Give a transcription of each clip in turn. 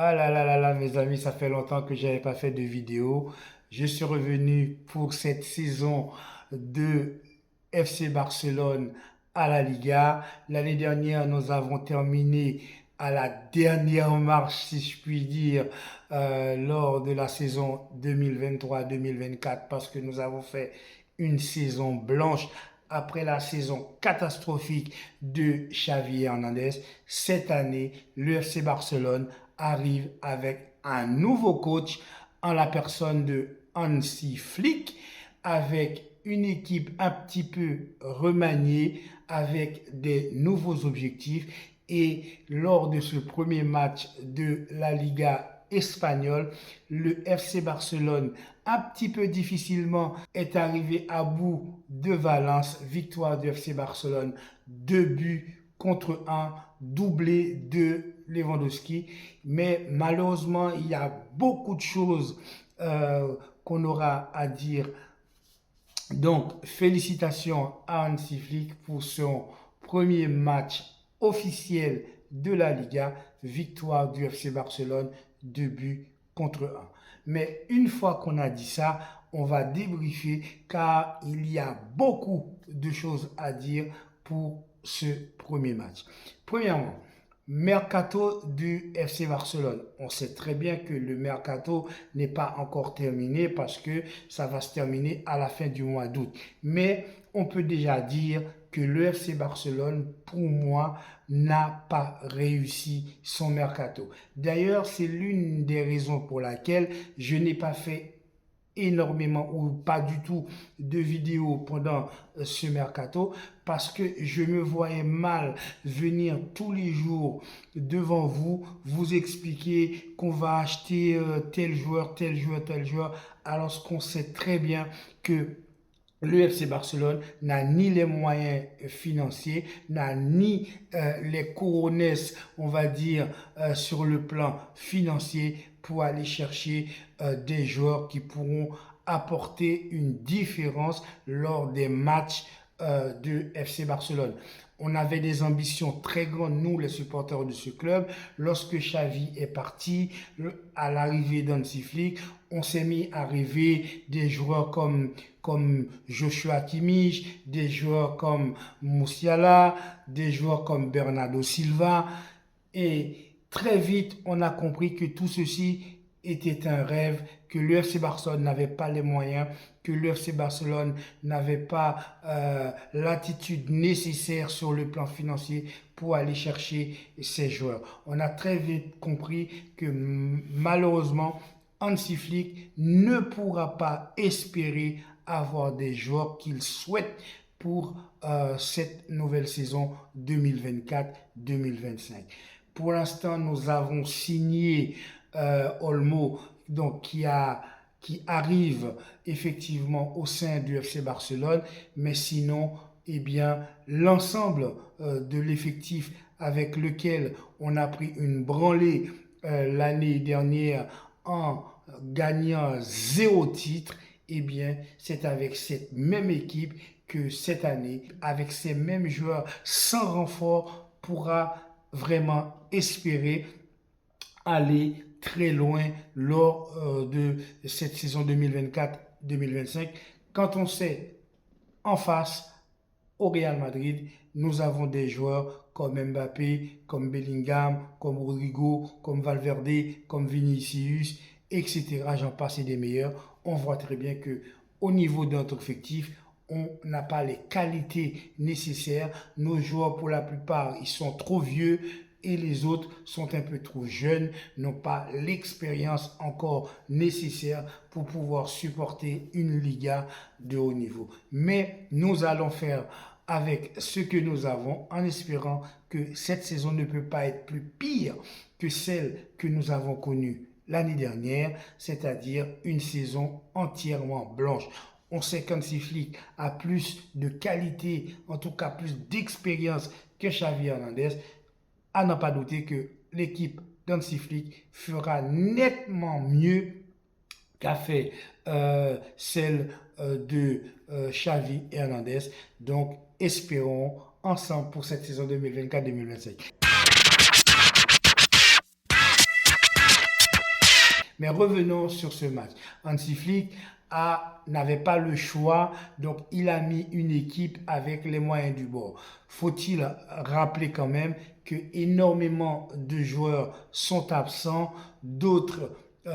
Ah là là là là, mes amis, ça fait longtemps que j'avais pas fait de vidéo. Je suis revenu pour cette saison de FC Barcelone à la Liga. L'année dernière, nous avons terminé à la dernière marche, si je puis dire, lors de la saison 2023-2024, parce que nous avons fait une saison blanche après la saison catastrophique de Xavi Hernandez. Cette année, le FC Barcelone arrive avec un nouveau coach en la personne de Hansi Flick, avec une équipe un petit peu remaniée, avec des nouveaux objectifs. Et lors de ce premier match de la Liga espagnole, le FC Barcelone, un petit peu difficilement, est arrivé à bout de Valence. Victoire du FC Barcelone, 2 buts contre 1, doublé de Lewandowski. Mais malheureusement, il y a beaucoup de choses qu'on aura à dire. Donc, félicitations à Hansi Flick pour son premier match officiel de la Liga, victoire du FC Barcelone, 2 buts contre 1. Mais une fois qu'on a dit ça, on va débriefer car il y a beaucoup de choses à dire pour ce premier match. Premièrement, mercato du FC Barcelone. On sait très bien que le mercato n'est pas encore terminé parce que ça va se terminer à la fin du mois d'août. Mais on peut déjà dire que le FC Barcelone, pour moi, n'a pas réussi son mercato. D'ailleurs, c'est l'une des raisons pour laquelle je n'ai pas fait énormément ou pas du tout de vidéos pendant ce mercato parce que je me voyais mal venir tous les jours devant vous, vous expliquer qu'on va acheter tel joueur, tel joueur, tel joueur, alors qu'on sait très bien que le FC Barcelone n'a ni les moyens financiers, n'a ni les couronnes, on va dire, sur le plan financier pour aller chercher des joueurs qui pourront apporter une différence lors des matchs de FC Barcelone. On avait des ambitions très grandes, nous les supporters de ce club. Lorsque Xavi est parti, à l'arrivée d'Hansi Flick, on s'est mis à rêver des joueurs comme Joshua Kimmich, des joueurs comme Musiala, des joueurs comme Bernardo Silva. Et très vite, on a compris que tout ceci était un rêve, que l'UFC Barcelone n'avait pas les moyens, que l'UFC Barcelone n'avait pas l'attitude nécessaire sur le plan financier pour aller chercher ces joueurs. On a très vite compris que malheureusement, Hansi Flick ne pourra pas espérer avoir des joueurs qu'il souhaite pour cette nouvelle saison 2024-2025. Pour l'instant, nous avons signé Olmo, donc qui arrive effectivement au sein du FC Barcelone, mais sinon, eh bien, l'ensemble de l'effectif avec lequel on a pris une branlée l'année dernière en gagnant 0 titre, eh bien, c'est avec cette même équipe que cette année, avec ces mêmes joueurs sans renfort, pourra vraiment espérer aller très loin lors de cette saison 2024-2025. Quand on sait en face, au Real Madrid, nous avons des joueurs comme Mbappé, comme Bellingham, comme Rodrigo, comme Valverde, comme Vinicius, etc. J'en passe et des meilleurs. On voit très bien que au niveau de notre effectif, on n'a pas les qualités nécessaires. Nos joueurs, pour la plupart, ils sont trop vieux et les autres sont un peu trop jeunes, n'ont pas l'expérience encore nécessaire pour pouvoir supporter une Liga de haut niveau. Mais nous allons faire avec ce que nous avons en espérant que cette saison ne peut pas être plus pire que celle que nous avons connue l'année dernière, c'est-à-dire une saison entièrement blanche. On sait qu'Hansi Flick a plus de qualité, en tout cas plus d'expérience que Xavi Hernandez. À n'en pas douter que l'équipe d'Hansi Flick fera nettement mieux qu'a fait celle de Xavi Hernandez. Donc, espérons ensemble pour cette saison 2024-2025. Mais revenons sur ce match. Hansi Flick n'avait pas le choix, donc il a mis une équipe avec les moyens du bord. Faut-il rappeler quand même que énormément de joueurs sont absents, d'autres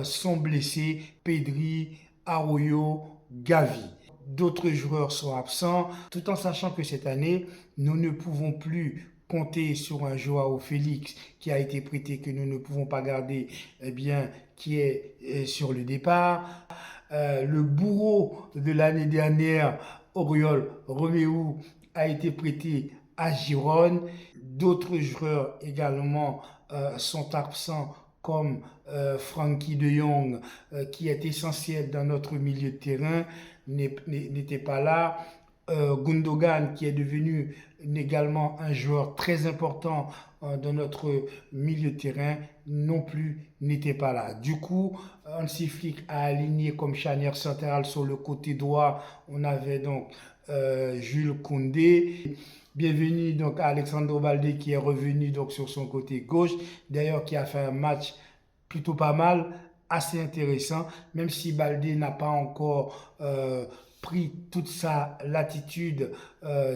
sont blessés, Pedri, Arroyo, Gavi. D'autres joueurs sont absents, tout en sachant que cette année, nous ne pouvons plus compter sur un Joao Félix qui a été prêté, que nous ne pouvons pas garder, eh bien, qui est sur le départ. Le bourreau de l'année dernière, Oriol Romeu, a été prêté à Girone. D'autres joueurs également sont absents comme Frankie de Jong, qui est essentiel dans notre milieu de terrain, n'était pas là. Gundogan, qui est devenu également un joueur très important dans notre milieu de terrain, non plus n'était pas là. Du coup, Hansi Flick a aligné comme charnière centrale sur le côté droit. On avait donc Jules Koundé. Bienvenue donc à Alexandre Baldé qui est revenu donc sur son côté gauche. D'ailleurs, qui a fait un match plutôt pas mal, assez intéressant, même si Baldé n'a pas encore pris toute sa latitude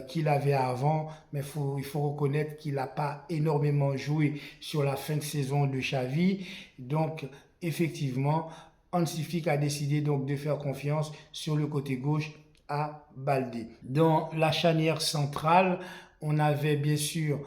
qu'il avait avant, mais il faut reconnaître qu'il n'a pas énormément joué sur la fin de saison de Xavi. Donc, effectivement, Hansi Flick a décidé donc de faire confiance sur le côté gauche à Baldé. Dans la charnière centrale, on avait bien sûr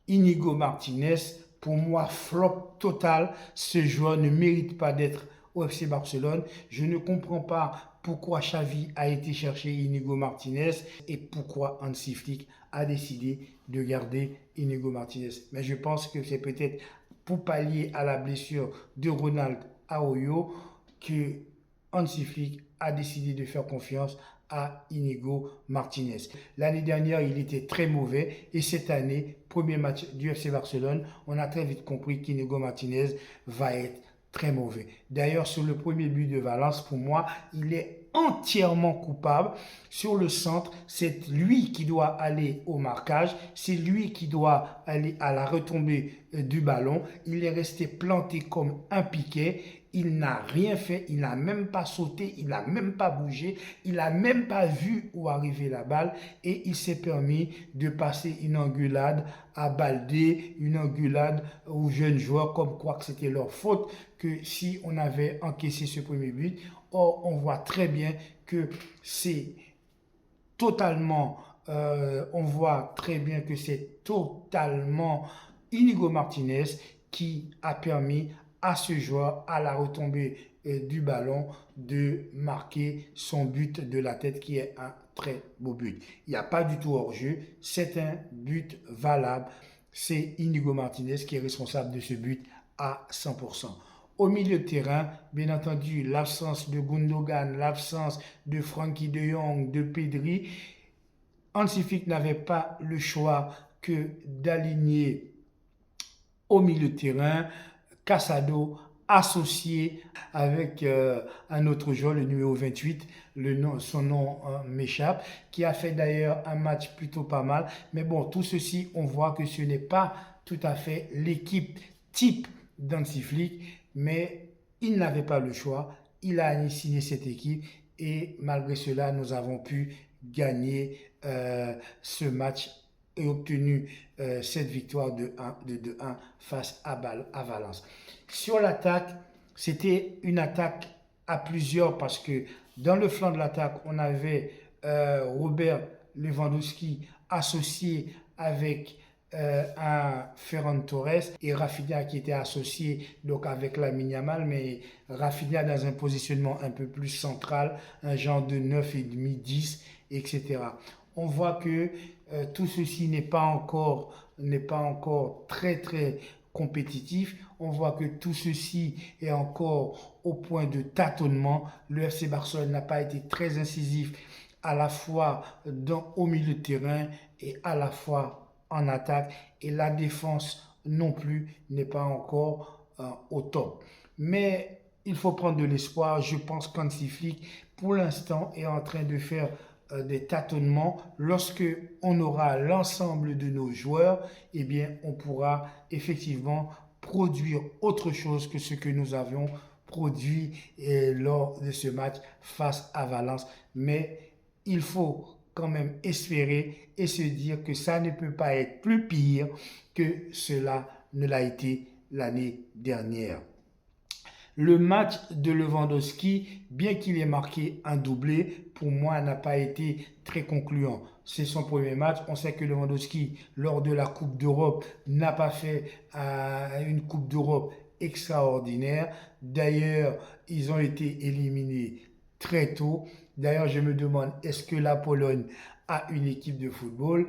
Inigo Martinez. Pour moi, flop total. Ce joueur ne mérite pas d'être au FC Barcelone. Je ne comprends pas pourquoi Xavi a été chercher Inigo Martinez et pourquoi Hansi Flick a décidé de garder Inigo Martinez. Mais je pense que c'est peut-être pour pallier à la blessure de Ronald Arroyo que Hansi Flick a décidé de faire confiance à Inigo Martinez. L'année dernière, il était très mauvais et cette année, premier match du FC Barcelone, on a très vite compris qu'Inigo Martinez va être très mauvais. D'ailleurs, sur le premier but de Valence, pour moi, il est entièrement coupable. Sur le centre, c'est lui qui doit aller au marquage, c'est lui qui doit aller à la retombée du ballon. Il est resté planté comme un piquet. Il n'a rien fait, il n'a même pas sauté, il n'a même pas bougé, il n'a même pas vu où arrivait la balle et il s'est permis de passer une engueulade à Baldé, une engueulade aux jeunes joueurs comme quoi que c'était leur faute que si on avait encaissé ce premier but. Or, on voit très bien que c'est totalement, on voit très bien que c'est totalement Inigo Martinez qui a permis à ce joueur, à la retombée du ballon, de marquer son but de la tête qui est un très beau but. Il n'y a pas du tout hors-jeu, c'est un but valable. C'est Inigo Martinez qui est responsable de ce but à 100%. Au milieu de terrain, bien entendu, l'absence de Gundogan, l'absence de Frankie de Jong, de Pedri, Hansi Flick n'avait pas le choix que d'aligner au milieu de terrain Casado associé avec un autre joueur, le numéro 28, son nom m'échappe, qui a fait d'ailleurs un match plutôt pas mal. Mais bon, tout ceci, on voit que ce n'est pas tout à fait l'équipe type d'Hansi Flick, mais il n'avait pas le choix. Il a signé cette équipe et malgré cela, nous avons pu gagner ce match et obtenu cette victoire de 2-1 face à Valence. Sur l'attaque, c'était une attaque à plusieurs parce que dans le flanc de l'attaque, on avait Robert Lewandowski associé avec un Ferran Torres et Rafinha qui était associé donc avec Lamine Yamal, mais Rafinha dans un positionnement un peu plus central, un genre de 9,5, 10, etc. On voit que tout ceci n'est pas encore très compétitif. On voit que tout ceci est encore au point de tâtonnement. Le FC Barcelone n'a pas été très incisif à la fois au milieu de terrain et à la fois en attaque. Et la défense non plus n'est pas encore au top. Mais il faut prendre de l'espoir. Je pense qu'Hansi Flick, pour l'instant, est en train de faire des tâtonnements. Lorsque on aura l'ensemble de nos joueurs, eh bien, on pourra effectivement produire autre chose que ce que nous avions produit lors de ce match face à Valence. Mais il faut quand même espérer et se dire que ça ne peut pas être plus pire que cela ne l'a été l'année dernière. Le match de Lewandowski, bien qu'il ait marqué un doublé, pour moi n'a pas été très concluant. C'est son premier match. On sait que Lewandowski, lors de la Coupe d'Europe, n'a pas fait une Coupe d'Europe extraordinaire. D'ailleurs, ils ont été éliminés très tôt. D'ailleurs, je me demande, est-ce que la Pologne a une équipe de football?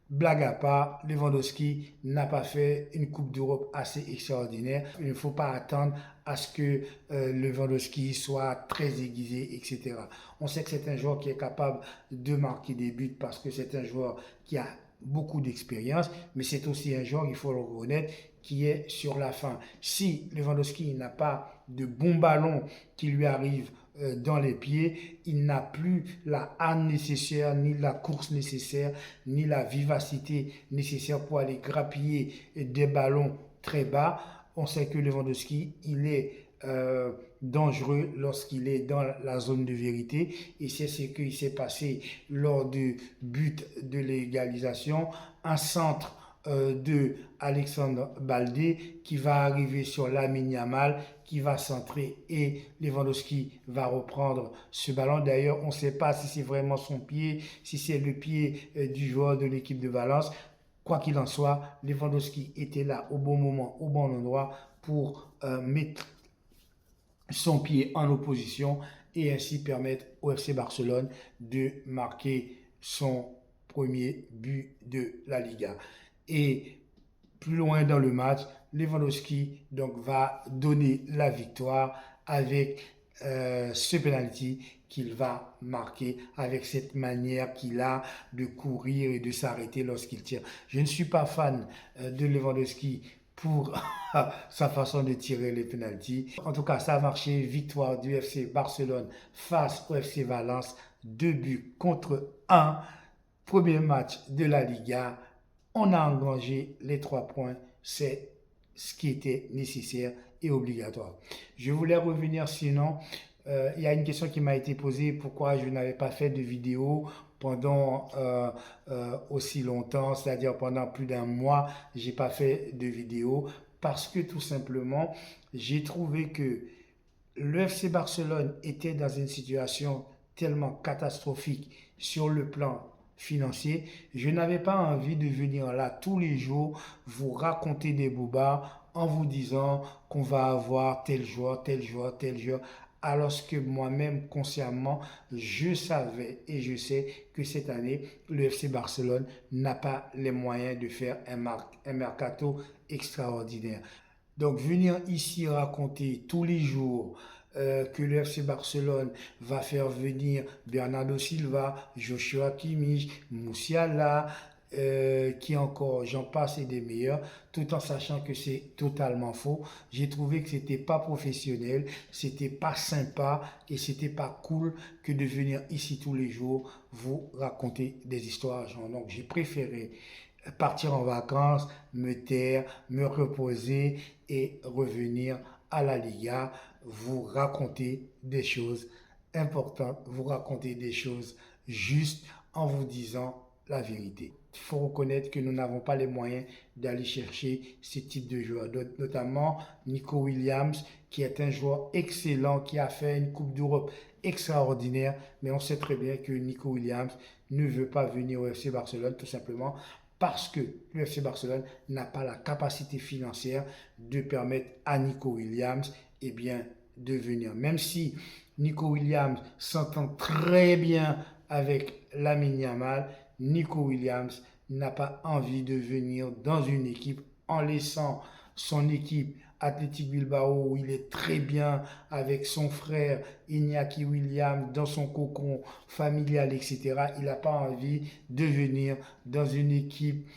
Blague à part, Lewandowski n'a pas fait une Coupe d'Europe assez extraordinaire. Il ne faut pas attendre à ce que Lewandowski soit très aiguisé, etc. On sait que c'est un joueur qui est capable de marquer des buts parce que c'est un joueur qui a beaucoup d'expérience, mais c'est aussi un joueur, il faut le reconnaître, qui est sur la fin. Si Lewandowski n'a pas de bons ballons qui lui arrivent dans les pieds, il n'a plus la hargne nécessaire, ni la course nécessaire, ni la vivacité nécessaire pour aller grappiller des ballons très bas. On sait que Lewandowski, il est dangereux lorsqu'il est dans la zone de vérité, et c'est ce qui s'est passé lors du but de l'égalisation. Un centre de Alexandre Baldé qui va arriver sur Lamine Yamal, qui va centrer, et Lewandowski va reprendre ce ballon. D'ailleurs, on ne sait pas si c'est vraiment son pied, si c'est le pied du joueur de l'équipe de Valence. Quoi qu'il en soit, Lewandowski était là au bon moment, au bon endroit pour mettre son pied en opposition et ainsi permettre au FC Barcelone de marquer son premier but de la Liga. Et plus loin dans le match, Lewandowski donc va donner la victoire avec ce penalty qu'il va marquer, avec cette manière qu'il a de courir et de s'arrêter lorsqu'il tire. Je ne suis pas fan de Lewandowski pour sa façon de tirer les penalties. En tout cas, ça a marché. Victoire du FC Barcelone face au FC Valence. 2 buts contre 1. Premier match de la Liga. On a engrangé les 3 points. C'est ce qui était nécessaire et obligatoire. Je voulais revenir sinon. Il y a une question qui m'a été posée. Pourquoi je n'avais pas fait de vidéo pendant aussi longtemps, c'est-à-dire pendant plus d'un mois, j'ai pas fait de vidéo parce que tout simplement, j'ai trouvé que le FC Barcelone était dans une situation tellement catastrophique sur le plan financier. Je n'avais pas envie de venir là tous les jours vous raconter des bobards en vous disant qu'on va avoir tel joueur, tel joueur, tel joueur, alors que moi-même, consciemment, je savais et je sais que cette année, le FC Barcelone n'a pas les moyens de faire un mercato extraordinaire. Donc, venir ici raconter tous les jours que le FC Barcelone va faire venir Bernardo Silva, Joshua Kimmich, Musiala, qui encore, j'en passe et des meilleurs, tout en sachant que c'est totalement faux. J'ai trouvé que c'était pas professionnel, c'était pas sympa et c'était pas cool que de venir ici tous les jours vous raconter des histoires. Donc j'ai préféré partir en vacances, me taire, me reposer et revenir à la Liga, vous raconter des choses importantes, vous raconter des choses justes en vous disant la vérité. Il faut reconnaître que nous n'avons pas les moyens d'aller chercher ce type de joueurs, notamment Nico Williams, qui est un joueur excellent, qui a fait une Coupe d'Europe extraordinaire, mais on sait très bien que Nico Williams ne veut pas venir au FC Barcelone, tout simplement parce que le FC Barcelone n'a pas la capacité financière de permettre à Nico Williams de venir. Même si Nico Williams s'entend très bien avec Lamine Yamal, Nico Williams n'a pas envie de venir dans une équipe en laissant son équipe Athletic Bilbao où il est très bien avec son frère Iñaki Williams dans son cocon familial, etc. Il n'a pas envie de venir dans une équipe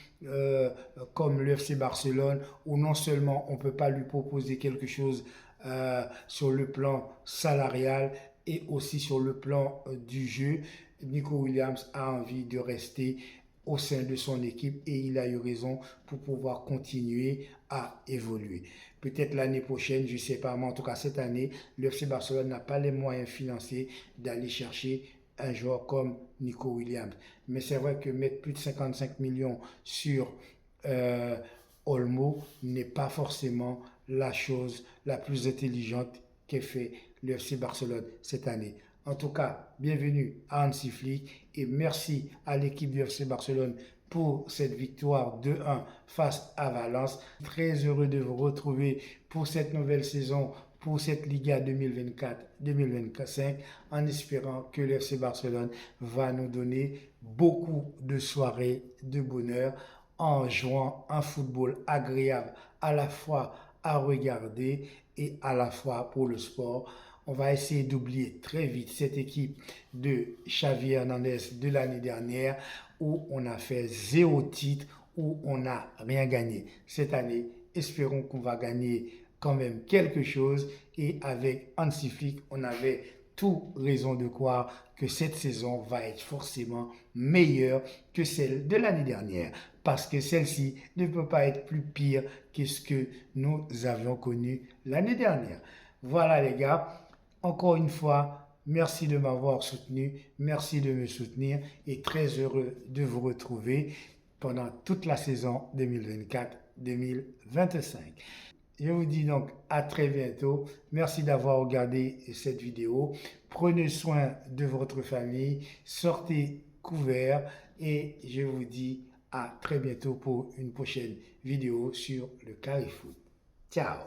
comme le FC Barcelone où non seulement on ne peut pas lui proposer quelque chose sur le plan salarial et aussi sur le plan du jeu. Nico Williams a envie de rester au sein de son équipe et il a eu raison pour pouvoir continuer à évoluer. Peut-être l'année prochaine, je ne sais pas, mais en tout cas cette année, le FC Barcelone n'a pas les moyens financiers d'aller chercher un joueur comme Nico Williams. Mais c'est vrai que mettre plus de 55 millions sur Olmo n'est pas forcément la chose la plus intelligente qu'ait fait le FC Barcelone cette année. En tout cas, bienvenue à Hansi Flick et merci à l'équipe du FC Barcelone pour cette victoire 2-1 face à Valence. Très heureux de vous retrouver pour cette nouvelle saison, pour cette Liga 2024-2025, en espérant que le FC Barcelone va nous donner beaucoup de soirées de bonheur en jouant un football agréable à la fois à regarder et à la fois pour le sport. On va essayer d'oublier très vite cette équipe de Xavi Hernandez de l'année dernière où on a fait 0 titre, où on n'a rien gagné. Cette année, espérons qu'on va gagner quand même quelque chose et avec Hansi Flick, on avait toute raison de croire que cette saison va être forcément meilleure que celle de l'année dernière parce que celle-ci ne peut pas être plus pire que ce que nous avions connu l'année dernière. Voilà les gars. Encore une fois, merci de m'avoir soutenu, merci de me soutenir et très heureux de vous retrouver pendant toute la saison 2024-2025. Je vous dis donc à très bientôt. Merci d'avoir regardé cette vidéo. Prenez soin de votre famille, sortez couverts et je vous dis à très bientôt pour une prochaine vidéo sur le Carré Foot. Ciao!